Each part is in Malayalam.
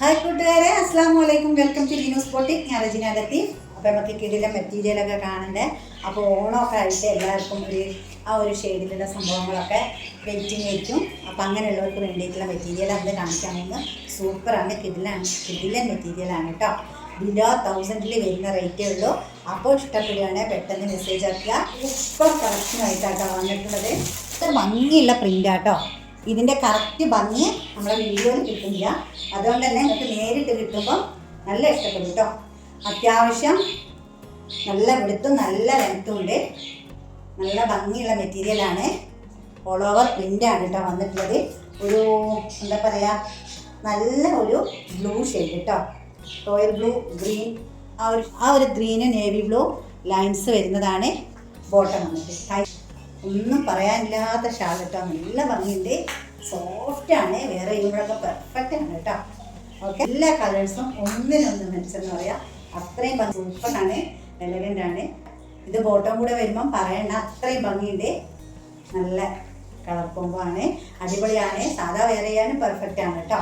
ഹായ് കൂട്ടുകാരെ, അസ്സലാമു അലൈക്കും. Welcome to Leenus boutique. ഞാൻ റെജിന ലത്തീഫ്. അപ്പോൾ നമുക്ക് കിടിലം മെറ്റീരിയലൊക്കെ കാണണ്ടേ. അപ്പോൾ ഓണമൊക്കെ ആയിട്ട് എല്ലാവർക്കും ഒരു ഷെയ്ഡിലുള്ള സംഭവങ്ങളൊക്കെ വെയിറ്റിംഗ് ആയിരിക്കും. അപ്പോൾ അങ്ങനെയുള്ളവർക്ക് വേണ്ടിയിട്ടുള്ള മെറ്റീരിയൽ അത് കാണിക്കാമെന്ന്. സൂപ്പറാണ്, കിടിലൻ മെറ്റീരിയലാണ് കേട്ടോ. ബിലോ 1000 വരുന്ന റേറ്റേ ഉള്ളൂ. അപ്പോൾ ഇഷ്ടപ്പെടുകയാണെങ്കിൽ പെട്ടെന്ന് മെസ്സേജ് ആക്കുക. സൂപ്പർ കളക്ഷനായിട്ടാട്ടോ വന്നിട്ടുള്ളത്. ഭംഗിയുള്ള പ്രിൻ്റാട്ടോ. ഇതിൻ്റെ കറക്റ്റ് ഭംഗി നമ്മുടെ വീഡിയോയിൽ കിട്ടുന്നില്ല. അതുകൊണ്ട് തന്നെ നിങ്ങൾക്ക് നേരിട്ട് കിട്ടുമ്പോൾ നല്ല ഇഷ്ടപ്പെടും കേട്ടോ. അത്യാവശ്യം നല്ല വെടുത്തും നല്ല ലെങ്ത്തും ഉണ്ട്. നല്ല ഭംഗിയുള്ള മെറ്റീരിയലാണ്. ഓൾ ഓവർ പ്രിൻ്റാണ് കേട്ടോ വന്നിട്ടുള്ളത്. ഒരു എന്താ പറയുക, നല്ല ഒരു ബ്ലൂ ഷെയ്ഡ് കേട്ടോ. റോയൽ ബ്ലൂ, ഗ്രീൻ, ആ ഒരു ഗ്രീന് നേവി ബ്ലൂ ലൈൻസ് വരുന്നതാണ് ബോട്ടം വന്നിട്ട്. ഒന്നും പറയാനില്ലാത്ത ഷാൾ കേട്ടോ. നല്ല ഭംഗിയുണ്ട്, സോഫ്റ്റാണ്. വേറെ ഇവിടെയൊക്കെ പെർഫെക്റ്റ് ആണ് കേട്ടോ. ഓക്കെ, എല്ലാ കളേഴ്സും ഒന്നിനൊന്ന് മെച്ചെന്ന് പറയാം. അത്രയും ഭംഗി, സൂപ്പറാണ്, എലഗൻ്റ് ആണ്. ഇത് ബോട്ടം കൂടെ വരുമ്പം പറയണ്ട, അത്രയും ഭംഗിയുണ്ട്. നല്ല കളർ കോംബോ ആണ്, അടിപൊളിയാണ്. സാധാ വേറെ ചെയ്യാനും പെർഫെക്റ്റ് ആണ് കേട്ടോ.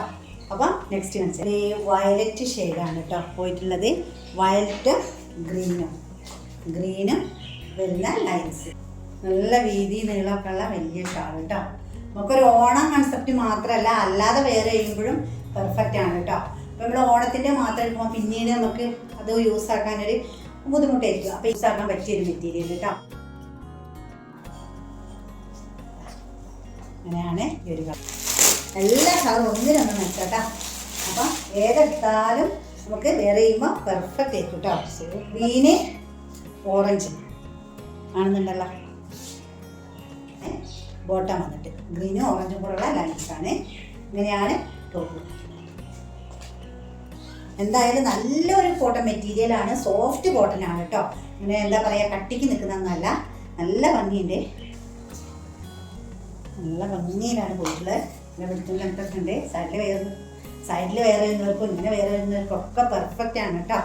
അപ്പം നെക്സ്റ്റ് കാണിച്ചാൽ ഈ വയലറ്റ് ഷെയ്ഡാണ് കേട്ടോ പോയിട്ടുള്ളത്. വയലറ്റും ഗ്രീനും വരുന്ന ലൈൻസ്. നല്ല വീതി നീളമൊക്കെ ഉള്ള വലിയ ഷാൾ കേട്ടോ. നമുക്കൊരു ഓണം കൺസെപ്റ്റ് മാത്രമല്ല, അല്ലാതെ വേറെ ചെയ്യുമ്പോഴും പെർഫെക്റ്റ് ആണ് കേട്ടോ. അപ്പോൾ നമ്മൾ ഓണത്തിൻ്റെ മാത്രം എടുക്കുമ്പോൾ പിന്നീട് നമുക്ക് അത് യൂസ് ആക്കാനൊരു ബുദ്ധിമുട്ടായിരിക്കും. അപ്പോൾ യൂസ് ആക്കാൻ പറ്റിയൊരു മെറ്റീരിയൽ കേട്ടോ. അങ്ങനെയാണ് ഈ ഒരു കളർ. എല്ലാ കളറും ഒന്നിനൊന്നും വെച്ചോട്ടാ. അപ്പം ഏതെടുത്താലും നമുക്ക് വേറെ ചെയ്യുമ്പോൾ പെർഫെക്റ്റ് ആയിരിക്കും കേട്ടോ. Green orange ആണെന്നുണ്ടല്ലോ. ബോട്ടം വന്നിട്ട് ഗ്രീനും ഓറഞ്ചും കൂടെയുള്ള ലൈൻസാണ്. ഇങ്ങനെയാണ് ടോപ്പ്. എന്തായാലും നല്ലൊരു കോട്ടൺ മെറ്റീരിയലാണ്. സോഫ്റ്റ് കോട്ടൺ ആണ് കേട്ടോ. ഇങ്ങനെ എന്താ പറയുക, കട്ടിക്ക് നിൽക്കുന്നതൊന്നുമല്ല. നല്ല ഭംഗിയുണ്ട്, നല്ല ഭംഗിയിലാണ് പോയിട്ടുള്ളത്. ഇങ്ങനെ പിടിക്കുന്ന എന്തൊക്കെ ഉണ്ട്. സൈഡിൽ വേറെ വരുന്നവർക്കും ഇങ്ങനെ വേറെ വരുന്നവർക്കും ഒക്കെ പെർഫെക്റ്റ് ആണ് കേട്ടോ.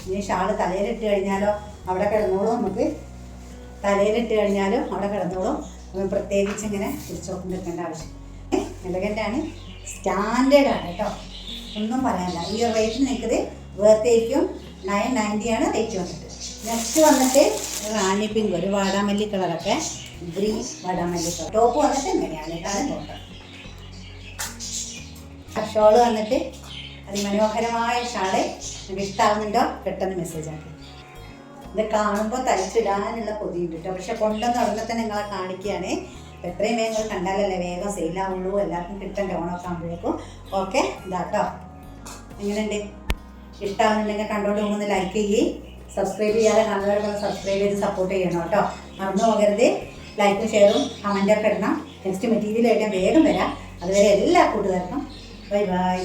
ഇനി ഷാള് തലയിലിട്ട് കഴിഞ്ഞാലോ അവിടെ കിടന്നോളും. നമുക്ക് തലയിലിട്ട് കഴിഞ്ഞാലും അവിടെ കിടന്നോളും. പ്രത്യേകിച്ച് ഇങ്ങനെ പിടിച്ചോക്കം നിൽക്കേണ്ട ആവശ്യം. എലഗൻ്റാണ്, സ്റ്റാൻഡേർഡാണ് കേട്ടോ. ഒന്നും പറയാനില്ല. ഈ റേറ്റ് നിൽക്കുന്നത് വേർത്തേക്കും 990 ആണ് റേറ്റ് വന്നിട്ട്. നെക്സ്റ്റ് വന്നിട്ട് റാണി പിങ്ക്, ഒരു വാടാമല്ലി കളറൊക്കെ, ഗ്രീൻ വാടാമല്ലി കളർ. ടോപ്പ് വന്നിട്ട് ഇങ്ങനെയാണ് ഇതാണ് ടോപ്പ്. ഷോള് വന്നിട്ട് അതിമനോഹരമായ ഷാള്. നിങ്ങൾക്ക് ഇഷ്ടമാകുന്നുണ്ടോ പെട്ടെന്ന് മെസ്സേജ് ആക്കി. ഇത് കാണുമ്പോൾ തയ്ച്ചിടാനുള്ള കൊതിയുണ്ട് കേട്ടോ. പക്ഷെ കൊണ്ടുവന്ന് ഉടനെ തന്നെ നിങ്ങളെ കാണിക്കുകയാണ്. എത്രയും വേഗം കണ്ടാലല്ലേ വേഗം സെയിലാവുള്ളൂ. എല്ലാവർക്കും കിട്ടണ്ടേ ഓണമൊക്കെ ആകുമ്പോഴേക്കും. ഓക്കെ, ഇതാട്ടോ. എങ്ങനെയുണ്ട്? ഇഷ്ടമാകുന്നുണ്ടെങ്കിൽ കണ്ടോണ്ട് പോകുന്നത് ലൈക്ക് ചെയ്യുകയും സബ്സ്ക്രൈബ് ചെയ്യാതെ കാണുന്നവരൊക്കെ സബ്സ്ക്രൈബ് ചെയ്ത് സപ്പോർട്ട് ചെയ്യണം കേട്ടോ. മറന്നു പോകരുത്. ലൈക്കും ഷെയറും കമൻറ്റൊക്കെ ഇടണം. നെക്സ്റ്റ് മെറ്റീരിയലായിട്ട് വേഗം വരാം. അതുവരെ എല്ലാ കൂട്ടുകാർക്കും ബൈ ബൈ.